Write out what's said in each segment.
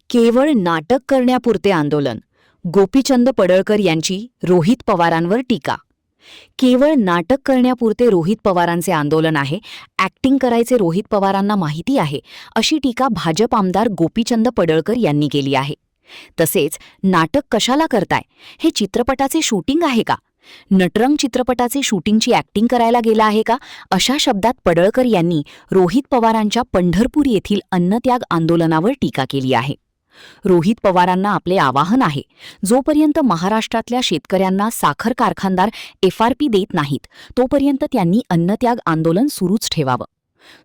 केवळ नाटक करण्यापुरते आंदोलन. गोपीचंद पडळकर यांची रोहित पवारांवर टीका. केवळ नाटक करण्यापुरते रोहित पवारांचे आंदोलन आहे, ॲक्टिंग करायचे रोहित पवारांना माहिती आहे, अशी टीका भाजप आमदार गोपीचंद पडळकर यांनी केली आहे. तसेच नाटक कशाला करताय, हे चित्रपटाचे शूटिंग आहे का, नटरंग चित्रपटाचे शूटिंगची ॲक्टिंग करायला गेला आहे का, अशा शब्दात पडळकर यांनी रोहित पवारांच्या पंढरपूर येथील अन्नत्याग आंदोलनावर टीका केली आहे. रोहित पवारांना आपले आवाहन आहे, जोपर्यंत महाराष्ट्रातल्या शेतकऱ्यांना साखर कारखानदार FRP देत नाहीत तोपर्यंत त्यांनी अन्नत्याग आंदोलन सुरूच ठेवावं.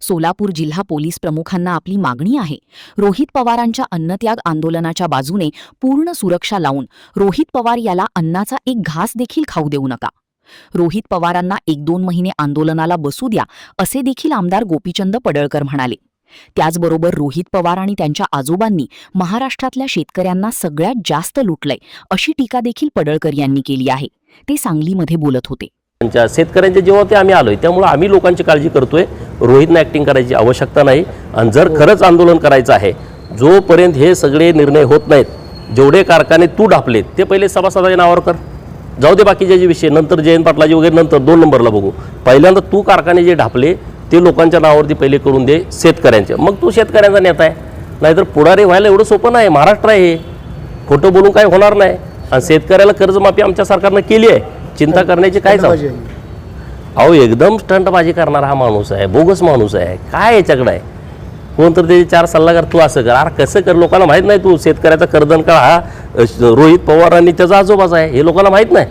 सोलापूर जिल्हा पोलीस प्रमुखांना आपली मागणी आहे, रोहित पवारांच्या अन्नत्याग आंदोलनाच्या बाजूने पूर्ण सुरक्षा लावून रोहित पवार याला अन्नाचा एक घास देखील खाऊ देऊ नका. रोहित पवारांना 1-2 महिने आंदोलनाला बसू द्या, असे देखील आमदार गोपीचंद पडळकर म्हणाले. त्याचबरोबर रोहित पवार आणि त्यांच्या आजोबांनी महाराष्ट्रातल्या शेतकऱ्यांना सगळ्यात जास्त लुटलंय, अशी टीका देखील पडळकर यांनी केली आहे. ते सांगलीमध्ये बोलत होते. शेतकऱ्यांच्या जेव्हा आम्ही आलोय त्यामुळे आम्ही लोकांची काळजी करतोय. रोहितने ॲक्टिंग करायची आवश्यकता नाही. आणि जर खरंच आंदोलन करायचं आहे, जोपर्यंत हे सगळे निर्णय होत नाहीत, जेवढे कारखाने तू ढापलेत ते पहिले सभासदाच्या नावावर कर, जाऊ दे बाकीचे जे विषय नंतर, जयंत पाटलाजी वगैरे नंतर 2 नंबरला बघू. पहिल्यांदा तू कारखाने जे ढापले ते लोकांच्या नावावरती पहिले करून दे, शेतकऱ्यांचे, मग तू शेतकऱ्यांचा नेता आहे. नाहीतर पुढारी व्हायला एवढं सोपं नाही. महाराष्ट्र आहे हे, खोटं बोलून काय होणार नाही. आणि शेतकऱ्याला कर्जमाफी आमच्या सरकारनं केली आहे, चिंता करण्याची काय जाऊ. अहो एकदम स्टंटबाजी करणारा हा माणूस आहे, बोगस माणूस आहे. काय याच्याकडे आहे, कोणतरी त्याचे 4 सल्लागार, तू असं कर, अरे कसं कर, लोकांना माहीत नाही. तू शेतकऱ्याचा कर्जन काळ हा रोहित पवार आणि त्याचा आजोबाचा आहे, हे लोकांना माहीत नाही.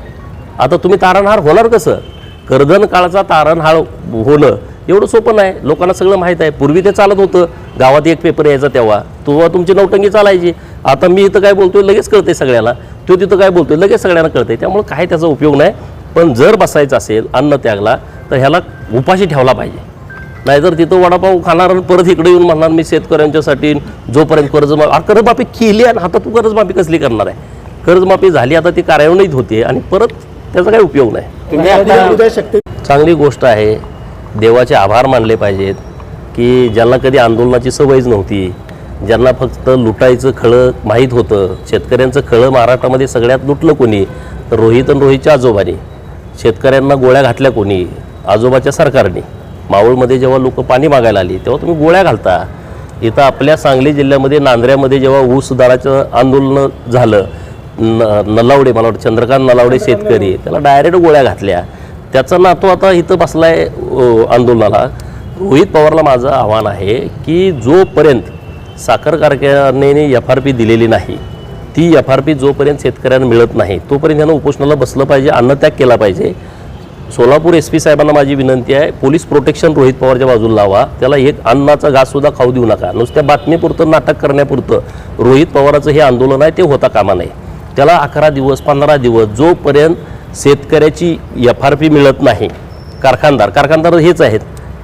आता तुम्ही तारणहार होणार कसं, कर्जन काळाचा तारणहार होणं एवढं सोपं नाही. लोकांना सगळं माहीत आहे. पूर्वी ते चालत होतं, गावात एक पेपर यायचा तेव्हा तुमची नौटंगी चालायची. आता मी इथं काय बोलतोय लगेच कळते सगळ्याला, तो तिथं काय बोलतोय लगेच सगळ्यांना कळते. त्यामुळे काय त्याचा उपयोग नाही. पण जर बसायचं असेल अन्न त्यागला तर ह्याला उपाशी ठेवला पाहिजे. नाहीतर तिथं वडापाव खाणार परत इकडे येऊन म्हणणार मी शेतकऱ्यांच्यासाठी जोपर्यंत कर्जमाफी केली आणि आता तू कर्जमाफी कसली करणार आहे. कर्जमाफी झाली, आता ती कार्यान्वित होते आणि परत त्याचा काही उपयोग नाही. चांगली गोष्ट आहे. देवाचे आभार मानले पाहिजेत की ज्यांना कधी आंदोलनाची सवयच नव्हती, ज्यांना फक्त लुटायचं खळं माहीत होतं. शेतकऱ्यांचं खळं महाराष्ट्रामध्ये सगळ्यात लुटलं कोणी, तर रोहित आणि रोहितच्या आजोबांनी. शेतकऱ्यांना गोळ्या घातल्या कोणी, आजोबाच्या सरकारने. मावळमध्ये जेव्हा लोक पाणी मागायला आली तेव्हा तुम्ही गोळ्या घालता. इथं आपल्या सांगली जिल्ह्यामध्ये नांदऱ्यामध्ये जेव्हा ऊस दराचं आंदोलन झालं, नलावडे, मला वाटतं चंद्रकांत नलावडे शेतकरी, त्याला डायरेक्ट गोळ्या घातल्या. त्याचा नातू आता इथं बसलाय आंदोलनाला. रोहित पवारला माझं आव्हान आहे की जोपर्यंत साखर कारखान्याने FRP दिलेली नाही, ती FRP जोपर्यंत शेतकऱ्यांना मिळत नाही तोपर्यंत त्यांना उपोषणाला बसलं पाहिजे, अन्नत्याग केला पाहिजे. सोलापूर SP साहेबांना माझी विनंती आहे, पोलीस प्रोटेक्शन रोहित पवारच्या बाजूला लावा. त्याला एक अन्नाचा घाससुद्धा खाऊ देऊ नका. नुसत्या बातमीपुरतं, नाटक करण्यापुरतं रोहित पवाराचं हे आंदोलन आहे ते होता कामा नये. त्याला 11 दिवस 15 दिवस जोपर्यंत शेतकऱ्याची FRP मिळत नाही, कारखानदार हेच आहेत,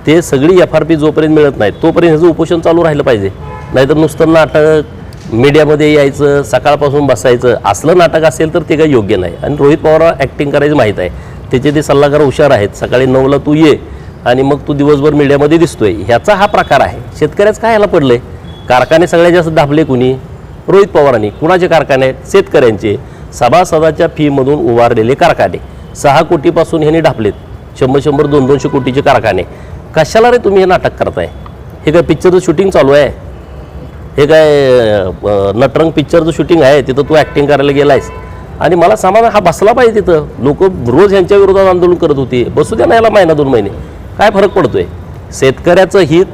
ते सगळी FRP जोपर्यंत मिळत नाही तोपर्यंत ह्याचं उपोषण चालू राहिलं पाहिजे. नाहीतर नुसतं नाटक, मीडियामध्ये यायचं, सकाळपासून बसायचं, असलं नाटक असेल तर ते काही योग्य नाही. आणि रोहित पवारला ॲक्टिंग करायचं माहीत आहे, त्याचे ते सल्लागार हुशार आहेत. सकाळी 9ला तू ये आणि मग तू दिवसभर मीडियामध्ये दिसतोय, ह्याचा हा प्रकार आहे. शेतकऱ्याच काय ह्याला पडलंय. कारखाने सगळ्यात जास्त दाबले कुणी, रोहित पवारांनी. कुणाचे कारखाने आहेत, शेतकऱ्यांचे. सभासदाच्या फीमधून उभारलेले कारखाने 6 कोटीपासून ह्यांनी ढापलेत. 100-100, 200-200 कोटीचे कारखाने. कशाला रे तुम्ही हे नाटक करताय. हे काय पिक्चरचं शूटिंग चालू आहे, हे काय नटरंग पिक्चरचं शूटिंग आहे, तिथं तू ॲक्टिंग करायला गेलायस. आणि मला समाधान हा बसला पाहिजे. तिथं लोक रोज ह्यांच्या विरोधात आंदोलन करत होते, बसू द्या ना याला महिना 2 महिने, काय फरक पडतोय. शेतकऱ्याचं हित